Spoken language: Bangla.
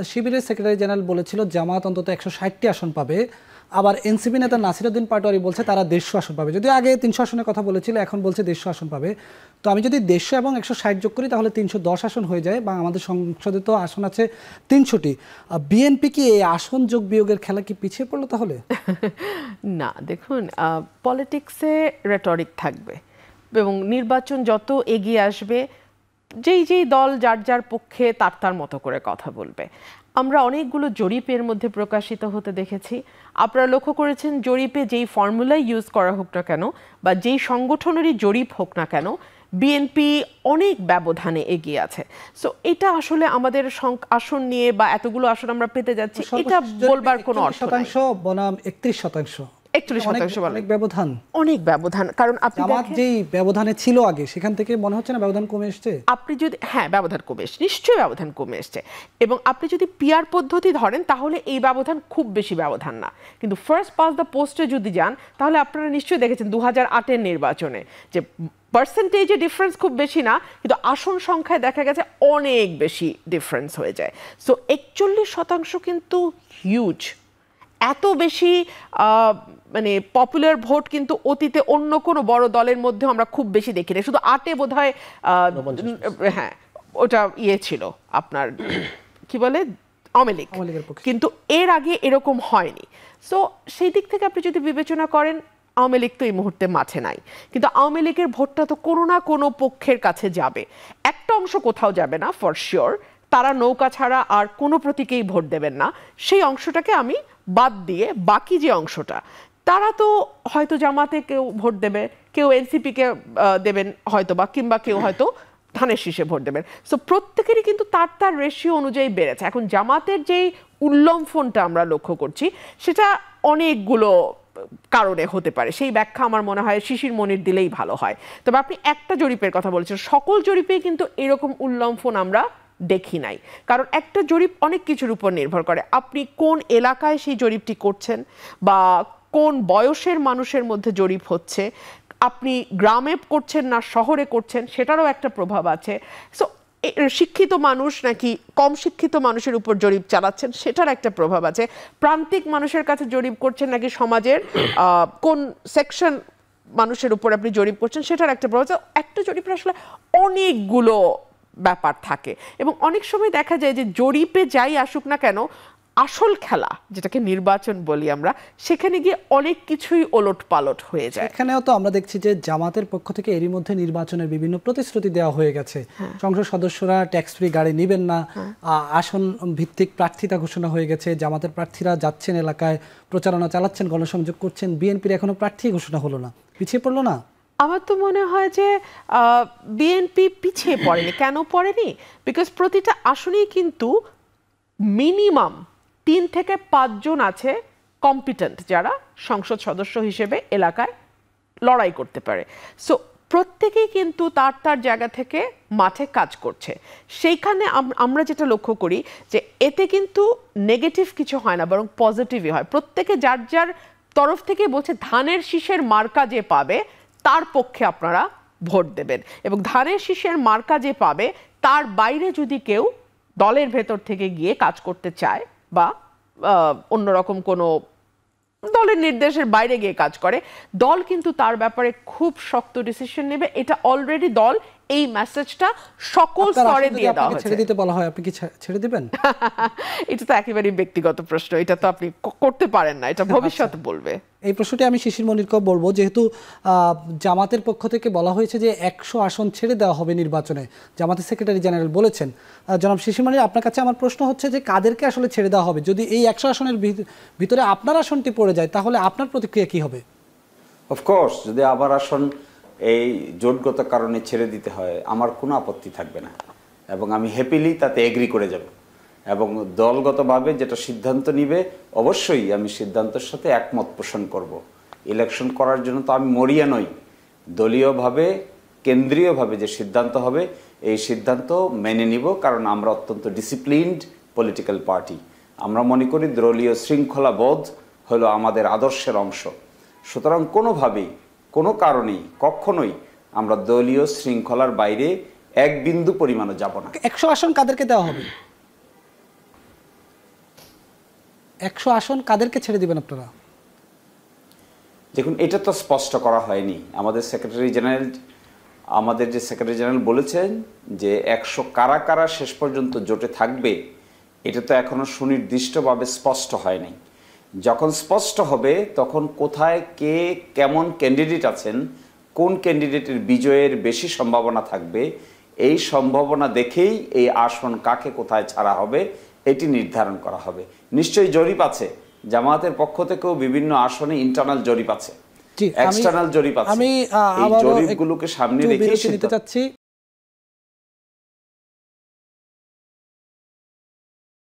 শিবিরের সেক্রেটারি জেনারেল বলেছিল জামাত অন্তত 160টি আসন পাবে, আবার এনসিপি নেতা নাসিরউদ্দিন পাটোয়ারি বলছে তারা 150 আসন পাবে। যদি আগে 300 আসনের কথা বলেছিল, এখন বলছে 150 আসন পাবে। তো আমি যদি 150 এবং 160 যোগ করি তাহলে 310 আসন হয়ে যায়, বা আমাদের সংসদে তো আসন আছে 300টি। বিএনপি কি এই আসন যোগ বিয়োগের খেলা কি পিছিয়ে পড়লো তাহলে? না, দেখুন, পলিটিক্সে রেটরিক থাকবে এবং নির্বাচন যত এগিয়ে আসবে যেই যেই দল যার যার পক্ষে তার মতো করে কথা বলবে। আমরা অনেকগুলো জরিপের মধ্যে প্রকাশিত হতে দেখেছি। আপনারা লক্ষ্য করেছেন জরিপে যেই ফর্মুলাই ইউজ করা হোক না কেন বা যেই সংগঠনেরই জরিপ হোক না কেন, বিএনপি অনেক ব্যবধানে এগিয়ে আছে। সো এটা আসলে আমাদের আসন নিয়ে বা এতগুলো আসন আমরা পেতে যাচ্ছি এটা বলবার কোনো অর্থ নাই। 41% বনাম 31%, 41% অনেক ব্যবধান, অনেক ব্যবধান। কারণ আপনি যেই ব্যবধানে ছিল আগে সেখান থেকে মনে হচ্ছে না ব্যবধান কমে এসছে। আপনি যদি ব্যবধান কমে এসছে, নিশ্চয়ই ব্যবধান কমে এসছে। এবং আপনি যদি পিআর পদ্ধতি ধরেন তাহলে এই ব্যবধান খুব বেশি ব্যবধান না, কিন্তু ফার্স্ট পাস দ্য পোস্টে যদি যান তাহলে আপনারা নিশ্চয়ই দেখেছেন 2008-এর নির্বাচনে যে পার্সেন্টেজে ডিফারেন্স খুব বেশি না, কিন্তু আসন সংখ্যায় দেখা গেছে অনেক বেশি ডিফারেন্স হয়ে যায়। সো 41% কিন্তু হিউজ। এত বেশি মানে পপুলার ভোট কিন্তু অতীতে অন্য কোনো বড় দলের মধ্যে আমরা খুব বেশি দেখি না। শুধু 8-এ বোধহয় হ্যাঁ ওটা ছিল আপনার কি বলে আওয়ামী লীগ, কিন্তু এর আগে এরকম হয়নি। সো সেই দিক থেকে আপনি যদি বিবেচনা করেন আওয়ামী লীগ তো এই মুহূর্তে মাঠে নাই, কিন্তু আওয়ামী লীগের ভোটটা তো কোনো না কোনো পক্ষের কাছে যাবে। একটা অংশ কোথাও যাবে না ফর শিওর, তারা নৌকা ছাড়া আর কোনো প্রতীকেই ভোট দেবেন না। সেই অংশটাকে আমি বাদ দিয়ে বাকি যে অংশটা, তারা তো হয়তো জামাতে কেউ ভোট দেবে, কেউ এনসিপিকে দেবেন হয়তো বা, কিংবা কেউ হয়তো ধানের শীষে ভোট দেবেন। সো প্রত্যেকেরই কিন্তু তার রেশিও অনুযায়ী বেড়েছে। এখন জামাতের যেই উল্লম্ফনটা আমরা লক্ষ্য করছি সেটা অনেকগুলো কারণে হতে পারে, সেই ব্যাখ্যা আমার মনে হয় শিশির মনির দিলেই ভালো হয়। তবে আপনি একটা জরিপের কথা বলেছেন, সকল জরিপেই কিন্তু এরকম উল্লম্ফন আমরা দেখি নাই। কারণ একটা জরিপ অনেক কিছুর উপর নির্ভর করে, আপনি কোন এলাকায় সেই জরিপটি করছেন বা কোন বয়সের মানুষের মধ্যে জরিপ হচ্ছে, আপনি গ্রামে করছেন না শহরে করছেন সেটারও একটা প্রভাব আছে। সো শিক্ষিত মানুষ নাকি কম শিক্ষিত মানুষের উপর জরিপ চালাচ্ছেন সেটার একটা প্রভাব আছে। প্রান্তিক মানুষের কাছে জরিপ করছেন নাকি সমাজের কোন সেকশন মানুষের উপর আপনি জরিপ করছেন সেটার একটা প্রভাব আছে। একটা জরিপের আসলে অনেকগুলো ব্যাপার থাকে এবং অনেক সময় দেখা যায় যে জরিপে যাই আসুক না কেন, আসল খেলা যেটাকে নির্বাচন বলি আমরা, সেখানে গিয়ে অনেক কিছুই ওলট পালট হয়ে যায়। এখানেও তো আমরা দেখছি যে জামাতের পক্ষ থেকে এরই মধ্যে নির্বাচনের বিভিন্ন প্রতিশ্রুতি দেওয়া হয়ে গেছে। সংসদ সদস্যরা ট্যাক্স ফ্রি গাড়ি নেবেন না, আসন ভিত্তিক প্রার্থিতা ঘোষণা হয়ে গেছে, জামাতের প্রার্থীরা যাচ্ছেন এলাকায়, প্রচারণা চালাচ্ছেন, গণসংযোগ করছেন। বিএনপির এখনো প্রার্থী ঘোষণা হলো না, পিছিয়ে পড়লো না? আমার তো মনে হয় যে বিএনপি পিছিয়ে পড়েনি। কেন পড়েনি? বিকজ প্রতিটা আসনেই কিন্তু মিনিমাম 3 থেকে 5 জন আছে কম্পিটেন্ট, যারা সংসদ সদস্য হিসেবে এলাকায় লড়াই করতে পারে। সো প্রত্যেকেই কিন্তু তার জায়গা থেকে মাঠে কাজ করছে। সেইখানে আমরা যেটা লক্ষ্য করি যে এতে কিন্তু নেগেটিভ কিছু হয় না, বরং পজিটিভই হয়। প্রত্যেকে যার যার তরফ থেকে বলছে ধানের শীষের মার্কা যে পাবে তার পক্ষে আপনারা ভোট দেবেন, এবং ধানের শীষের মার্কা যে পাবে তার বাইরে যদি কেউ দলের ভেতর থেকে গিয়ে কাজ করতে চায় বা অন্যরকম কোনো দলের নির্দেশের বাইরে গিয়ে কাজ করে, দল কিন্তু তার ব্যাপারে খুব শক্ত ডিসিশন নেবে। এটা অলরেডি দল এই মেসেজটা সকল স্তরে দিয়ে দেওয়া হয়েছে। ছেড়ে দিতে বলা হয়, আপনি কি ছেড়ে দিবেন? এটা তো একেবারে ব্যক্তিগত প্রশ্ন, এটা তো আপনি করতে পারেন না, এটা ভবিষ্যতে বলবে। এই প্রশ্নটি আমি শিশির মনিরকেও বলবো, যেহেতু জামাতের পক্ষ থেকে বলা হয়েছে যে 100 আসন ছেড়ে দেওয়া হবে নির্বাচনে, জামাতের সেক্রেটারি জেনারেল বলেছেন। জনাব শিশির মনির, আপনার কাছে আমার প্রশ্ন হচ্ছে যে কাদেরকে আসলে ছেড়ে দেওয়া হবে? যদি এই 100 আসনের ভিতরে আপনার আসনটি পড়ে যায় তাহলে আপনার প্রতিক্রিয়া কি হবে? অফকোর্স, যদি আবার আসন এই জোটগত কারণে ছেড়ে দিতে হয় আমার কোনো আপত্তি থাকবে না, এবং আমি হ্যাপিলি তাতে এগ্রি করে যাব। এবং দলগতভাবে যেটা সিদ্ধান্ত নিবে অবশ্যই আমি সিদ্ধান্তের সাথে একমত পোষণ করব। ইলেকশন করার জন্য তো আমি মরিয়া নই। দলীয়ভাবে কেন্দ্রীয়ভাবে যে সিদ্ধান্ত হবে এই সিদ্ধান্ত মেনে নিব, কারণ আমরা অত্যন্ত ডিসিপ্লিনড পলিটিক্যাল পার্টি। আমরা মনে করি দলীয় শৃঙ্খলাবোধ হলো আমাদের আদর্শের অংশ। সুতরাং কোনোভাবেই কোনো কারণেই কখনোই আমরা দলীয় শৃঙ্খলার বাইরে এক বিন্দু পরিমাণও যাব না। 100 আসন কাদেরকে দেওয়া হবে? 100 আসন কাদেরকে ছেড়ে দিবেন আপনারা? দেখুন, এটা তো স্পষ্ট করা হয়নি। আমাদের যে সেক্রেটারি জেনারেল বলেছেন যে 100 কারা কারা শেষ পর্যন্ত জোটে থাকবে, এটা তো এখনো সুনির্দিষ্টভাবে স্পষ্ট হয়নি। যখন স্পষ্ট হবে তখন কোথায় কে কেমন ক্যান্ডিডেট আছেন, কোন ক্যান্ডিডেটের বিজয়ের বেশি সম্ভাবনা থাকবে, এই সম্ভাবনা দেখেই এই আসন কাকে কোথায় ছাড়া হবে এটি নির্ধারণ করা হবে। নিশ্চয়ই জরিপ আছে, জামায়াতের পক্ষ থেকেও বিভিন্ন আসনে ইন্টারনাল জরিপ আছে, এক্সটার্নাল জরিপ আছে। আমি এই আবারও জরিপগুলোকে সামনে একটু রেখে বিরতি নিতে চাচ্ছি।